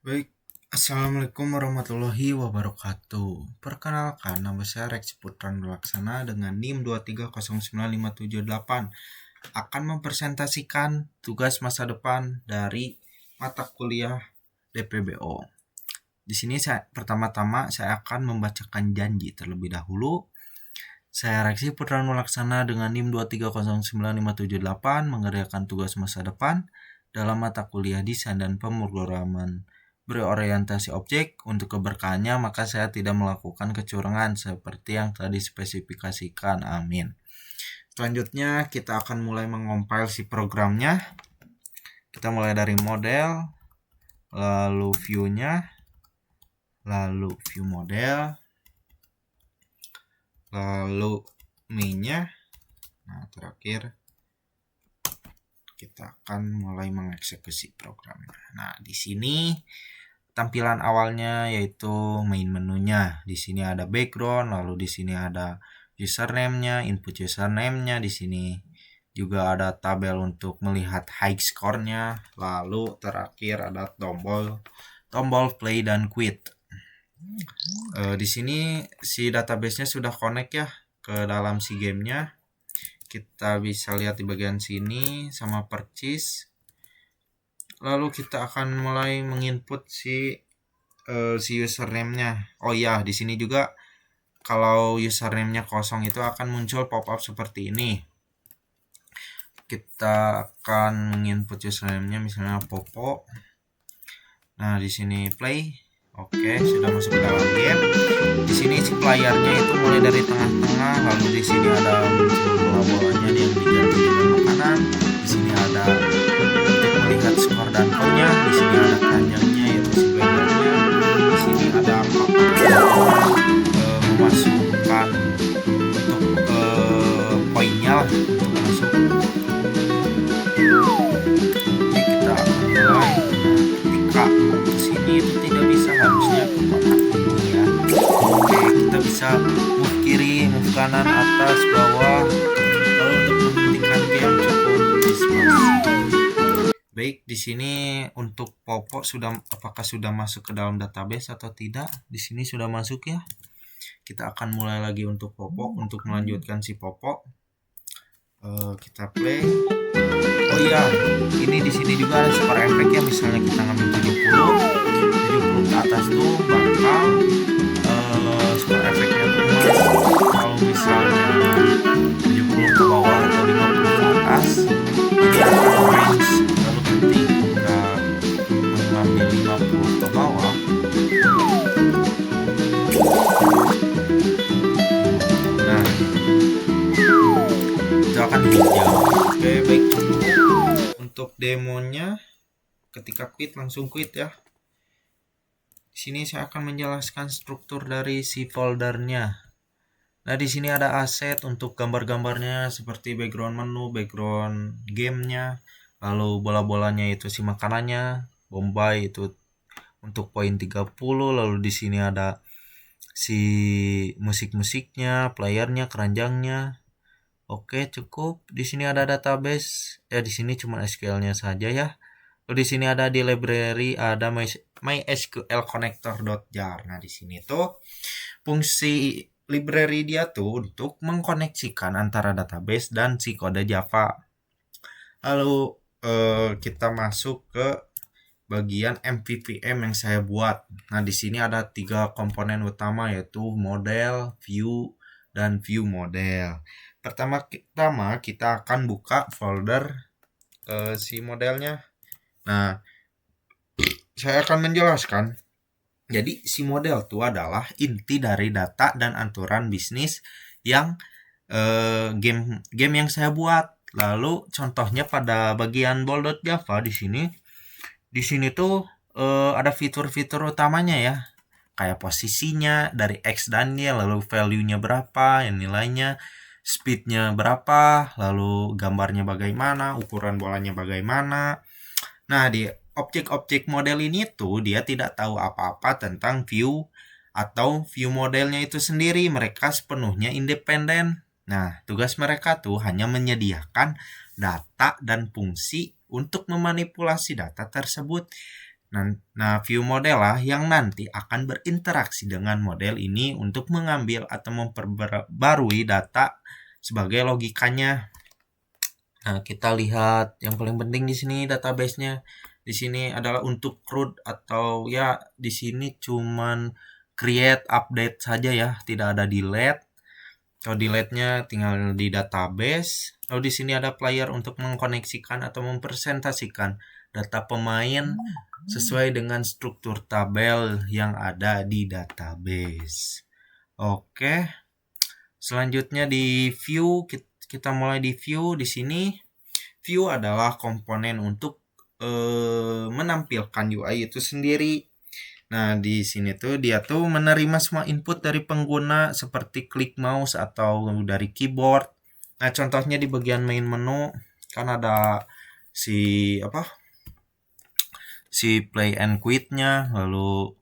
Baik, Assalamualaikum warahmatullahi wabarakatuh. Perkenalkan, nama saya Rex Putran Laksana dengan NIM 2309578 akan mempresentasikan tugas masa depan dari mata kuliah DPBO. Di sini pertama-tama saya akan membacakan janji terlebih dahulu. Saya Reksi Putran Laksana dengan NIM 2309578 mengerjakan tugas masa depan dalam mata kuliah desain dan pemrograman berorientasi objek. Untuk keberkahannya, maka saya tidak melakukan kecurangan seperti yang telah dispesifikasikan. Amin. Selanjutnya kita akan mulai mengompil si programnya. Kita mulai dari model, lalu view-nya, lalu view model, lalu main-nya. Nah, terakhir kita akan mulai mengeksekusi programnya. Nah, di sini tampilan awalnya yaitu main menunya. Di sini ada background, lalu di sini ada username-nya, input username-nya. Di sini juga ada tabel untuk melihat high score-nya. Lalu terakhir ada tombol play dan quit. Di sini si database-nya sudah connect ya ke dalam si game-nya. Kita bisa lihat di bagian sini sama purchase. Lalu kita akan mulai menginput si username-nya. Oh iya, di sini juga kalau username-nya kosong itu akan muncul pop-up seperti ini. Kita akan menginput username-nya misalnya Popo. Nah, di sini play. Oke, sudah masuk ke dalam game. Di sini si playernya itu mulai dari tengah-tengah, lalu di sini ada muncul bola-bolanya yang diganti dengan makanan. Di sini ada untuk melihat skor dan poinnya. Di sini ada keranjangnya yaitu si bannernya. Di sini ada memasukkan untuk poinnya untuk masuk. Jadi kita akan mulai. Ketika kesini itu tidak bisa, harusnya ke kotak ini ya. Oke, kita bisa move kiri, move kanan, atas, bawah. Lalu untuk menghentikan game cukup dismiss. Baik, di sini untuk Popo apakah sudah masuk ke dalam database atau tidak? Di sini sudah masuk ya. Kita akan mulai lagi untuk Popo, untuk melanjutkan si Popo. Kita play. Oh iya, ini di sini juga ada super efeknya. Misalnya kita ngambil 70 ke atas tuh bakal super efeknya tuh mas. Kalau misalnya 70 ke bawah atau 50 ke atas, ini akan orange. Lalu ketika mengambil 50 ke bawah, nah itu akan hijau. Oke, baik. Untuk demonya, ketika quit langsung quit ya. Di sini saya akan menjelaskan struktur dari si foldernya. Nah, di sini ada aset untuk gambar-gambarnya seperti background menu, background gamenya, lalu bola-bolanya itu si makanannya, Bombay itu untuk poin 30, lalu di sini ada si musik-musiknya, playernya, keranjangnya. Oke, cukup. Di sini ada database. Ya, di sini cuma SQL-nya saja ya. Lalu di sini ada di library ada MySQL connector.jar. Nah, di sini tuh fungsi library dia tuh untuk mengkoneksikan antara database dan si kode Java. Lalu kita masuk ke bagian MVVM yang saya buat. Nah, di sini ada 3 komponen utama yaitu model, view, dan view model. Pertama kita akan buka folder si modelnya. Nah, saya akan menjelaskan. Jadi si model itu adalah inti dari data dan aturan bisnis yang game yang saya buat. Lalu contohnya pada bagian bol.java di sini. Di sini tuh ada fitur-fitur utamanya ya. Kayak posisinya dari X dan Y, lalu value-nya berapa, yang nilainya, speed-nya berapa, lalu gambarnya bagaimana, ukuran bolanya bagaimana. Nah, di objek-objek model ini tuh dia tidak tahu apa-apa tentang view atau view modelnya itu sendiri. Mereka sepenuhnya independen. Nah, tugas mereka tuh hanya menyediakan data dan fungsi untuk memanipulasi data tersebut. Nah, view model lah yang nanti akan berinteraksi dengan model ini untuk mengambil atau memperbarui data sebagai logikanya. Nah, kita lihat yang paling penting di sini database-nya. Di sini adalah untuk root atau ya di sini cuman create update saja ya, tidak ada delete. Kalau delete-nya tinggal di database. Lalu di sini ada player untuk mengkoneksikan atau mempresentasikan data pemain sesuai dengan struktur tabel yang ada di database. Oke. Selanjutnya di view, kita mulai di view. Di sini view adalah komponen untuk menampilkan UI itu sendiri. Nah, di sini tuh dia tuh menerima semua input dari pengguna seperti klik mouse atau dari keyboard. Nah, contohnya di bagian main menu kan ada si play and quit-nya. Lalu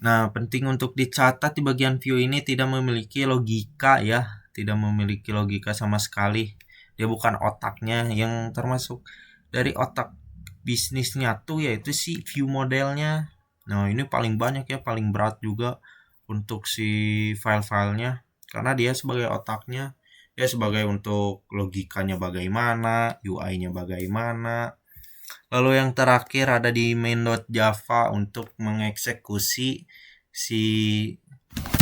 nah, penting untuk dicatat di bagian view ini tidak memiliki logika ya, tidak memiliki logika sama sekali. Dia bukan otaknya, yang termasuk dari otak bisnisnya tuh yaitu si view modelnya. Nah, ini paling banyak ya, paling berat juga untuk si file-filenya karena dia sebagai otaknya, dia sebagai untuk logikanya bagaimana, UI-nya bagaimana. Lalu yang terakhir ada di main.java untuk mengeksekusi si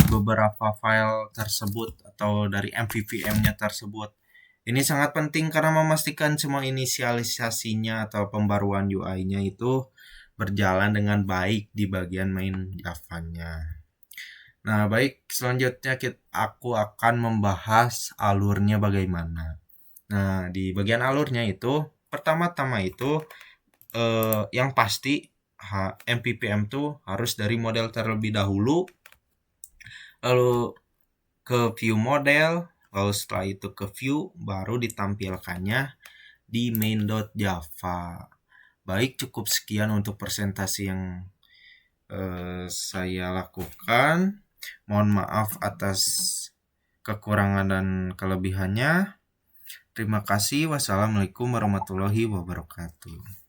beberapa file tersebut atau dari MVVM-nya tersebut. Ini sangat penting karena memastikan semua inisialisasinya atau pembaruan UI-nya itu berjalan dengan baik di bagian main Java-nya. Nah, baik, selanjutnya aku akan membahas alurnya bagaimana. Nah, di bagian alurnya itu, pertama-tama itu yang pasti MVVM tuh harus dari model terlebih dahulu, lalu ke view model, lalu setelah itu ke view, baru ditampilkannya di main.java. Baik, cukup sekian untuk presentasi yang saya lakukan. Mohon maaf atas kekurangan dan kelebihannya. Terima kasih. Wassalamualaikum warahmatullahi wabarakatuh.